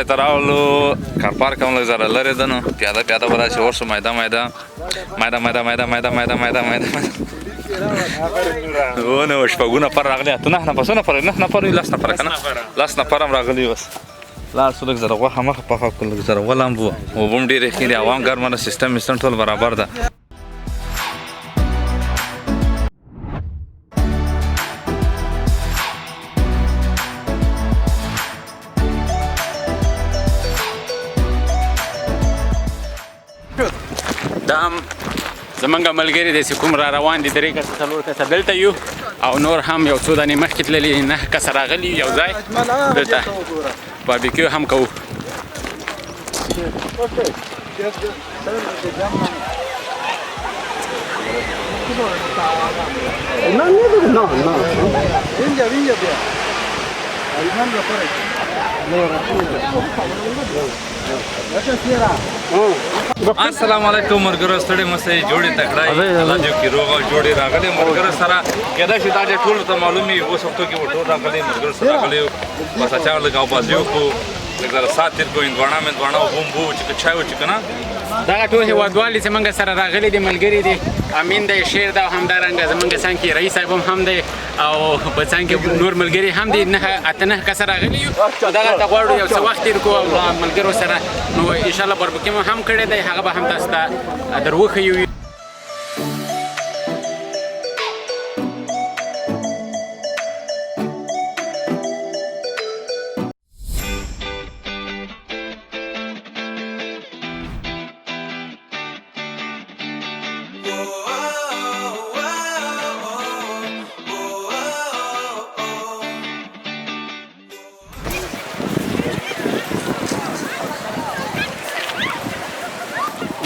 لارې ته راغلو کار پارک هم لږ ذره لرې ده نو پیاده پیاده به داسې ورشو میده ونه شپږو نفر راغلي اته نه نفر څو نفر 9 نفر 10 نفر که نه 10 نفر هم راغلي اوس لاړ شو لږ زره غوښه مخه پخه کړو لږ زره ولامبو اوبه هم ډېرې ښې دي هوا هم ګرمه ده سیسټم ویسټم ټول برابر ده دا هم زمونږ ملګري داسې کوم را روان دي 3 کسه 4 کسه دلته یو او نور هم یو څو دانې مخکې تللي 9 کسه راغلي یو ځای دلته باربیکیو هم کوو السلام علیکم ملګرو ستړي مه شئ جوړې تکړه یې الله دې وکړي روغ او جوړې راغلي ملګرو سره کېدای شي دا ټولو ته معلوم وي اوس وختو کې به ټول راغلي ملګرو سره راغلي یو بس اچار لږ اوبازي وکړو لږ زره سات تېر کړو هندواڼه اوبه هم وو چې که چای وچي که نه دغه ټول هیوادوال چې موږ سره راغلي دي ملګري دي امین دی شیر ده او همدارنګه زموږ څنګ کې رئیس صاحب هم دی او په څنګ کې نور ملګري هم دي 9 کسه راغلي یو دغه ته غواړو یو څه وخت تېر کړو ملګرو سره نو انشاءالله باربیکیو مو هم کړی دی هغه به هم تاسو ته در وښیو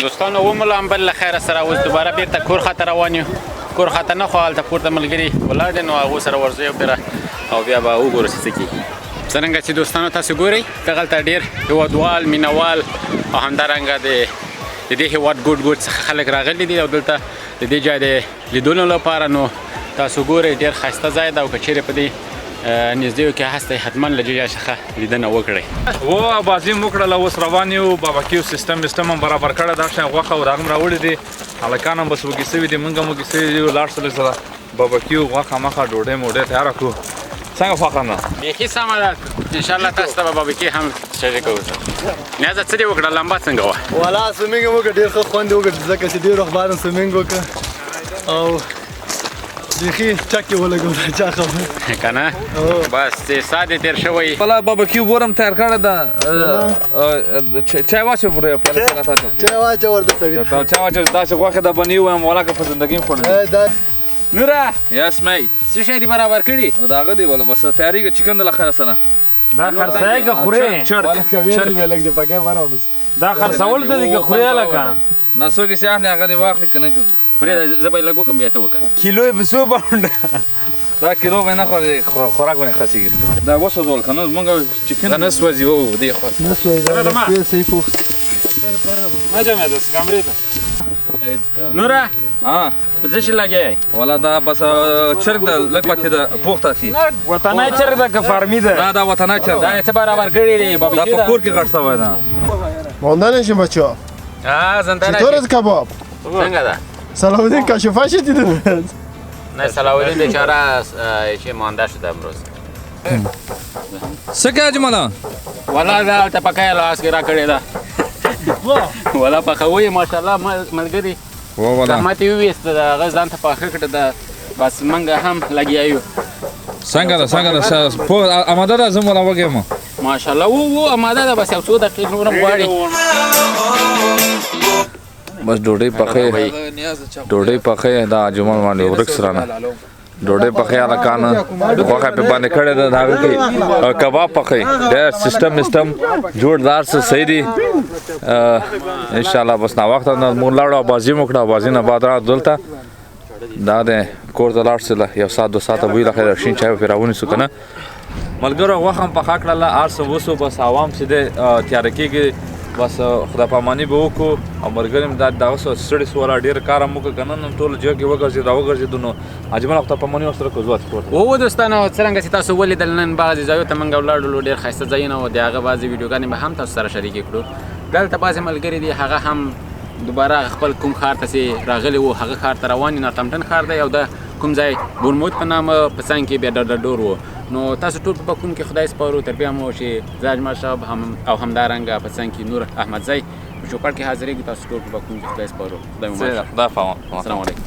دوستانو ومل هم بل له خیره سره اوس دوباره بیرته کور خواته روان یو کور خواته نه خو هلته پورته ملګري ولاړ دي نو هغو سره ورځو یو پیره او بیا به وګورو چې څه کېږي څرنګه چې دوستانو تاسو ګورئ دغلته ډېر هیوادوال مینهوال او همدارنګه د دې هیواد ګوټ څخه خلک راغلي دي او دلته د دې ځای د لیدلو لپاره نو تاسو ګورئ ډېر ښایسته ځای ده او که چیرې په دې نږدې کې هستئ حتمن له دې ځای څخه لیدنه وکړئ و بازي مو کړله اوس روان یو بابکیو سیسټم هم برابر کړی دا شیان غوښه او راغم راوړي دي هلکان هم بس وږي سوي دي موږ هم وږي سوي دي لاړ شو لږ سره بابکیو غوښه مخه ډوډۍ موډۍ تیاره کړو څنګه خوښه نه بیخي سمه ده انشاءالله تاسو ته به بابکي هم شریکوو نیازه څه دې وکړه لمبه څنګه وه والا سویمینګ یې وکړه ډېر ښه خوند یې وکړ ځکه چې ډېر وخت بعد سویمینګ وکړه او بیخي چک یې ولګول چا خبر که نه بس ساعت یې تېر شوی خپله بابکیو بورم تیار کړی ده چای واچوه برای چای واچوه ورته سړي چای واچوه داسې غوښې ده بنی ویم ولاکه په زندګي خوړلی نوره یس میت څه شی دې برابر کړي د هغه دی ولا بس تیاریږي چکن د له خیره سره دا خرڅوي که خورې دا خرڅول ته دي که خورې لکه نه څوک یې چې اخلي هغه دې واخلي که نه خورې زه به یې لږ وکړم بیا ته وکړه کیلو یې په 100 پاونډه دا کیلو به نه خوري خوراک به نه خسیږي دا وسوځول که نه زمونږ چکن نه سوځي او دې خوا نه سوځي صحیح پوخت نوره ها په څه شي لګی والا دا بس چرګ ده لږ پاتې ده پوخته شي وطنی چرګ ده که فارمي ده دا وطنی چرګ دا یې څه برابر کړي دي دا په کور کې غټ شوی ده ماندنشیم بچه ها زندانه چطور از کباب؟ څنګه ده صلاح کاشفه شدید نه صلاح الدین بیچاره چی مانده شده امروز څه کوې اجمله والا دا هلته پکه لاس کې را کړې ده والا پخوی ماشاءالله ملګري زحمت یې وویسته د هغه ځان ته پاخه کړه ده بس موږ هم لګیا یو څنګه ده اماده ده زه مو راوږیم ماشاءالله و اماده ده بس یو څو دقیقې نور هم غواړي بس ډوډۍ پخې دا اجمل باندې ورک سرانه ډوډۍ پخې هلکان غوښه پې باندې کړې ده د هغه کې کباب پخې ډېر سیسټم جوړدار څه صحیح دي انشاءالله بس ناوخته مونږ لاړو بازي مو کړه بازي نه بعد راغلو دلته دا دی کور ته لاړ سله یو ساعت 2 ساعته بوی لخې شین چای پې راونیسو که نه ملګرو غوښه هم پخه کړله هر څه وسو بس عوام چې دی تیاره کېږي بس خدای پاماني به وکړو او ملګري مې دا دغه ستړي سوله ډېر کار هم وکړ که نه نن ټول جګ یې وګرځېد راوګرځېدو نو اجمل خدای پاماني ورسره کړو ځو کور ته او دوستانو څرنګه چې تاسو ولیدل نن بعضې ځایو ته موږ ولاړلو ډېر ښایسته ځایونه وو د هغه بعضې ویډیوګانې به هم تاسو سره شریکې کړو دلته بعضې ملګري دي هغه هم دوباره خپل کوم ښار ته چې راغلي وو هغه ښار ته روان دي نارتمټن ښار دی او د کوم ځای بورمود په نامه په څنګ کې بیا ډرډل ډور وو نو تاسو ټول په بکون کې خدای سپارو تر بیا مو چې زه اجمل صاحب او همدارنګه په څنګ کې نور احمدزی په چوکاټ کې حاضرېږو تاسو ټول په بکون کې خدای سپارو خدای مو خدای پامان السلام علیکم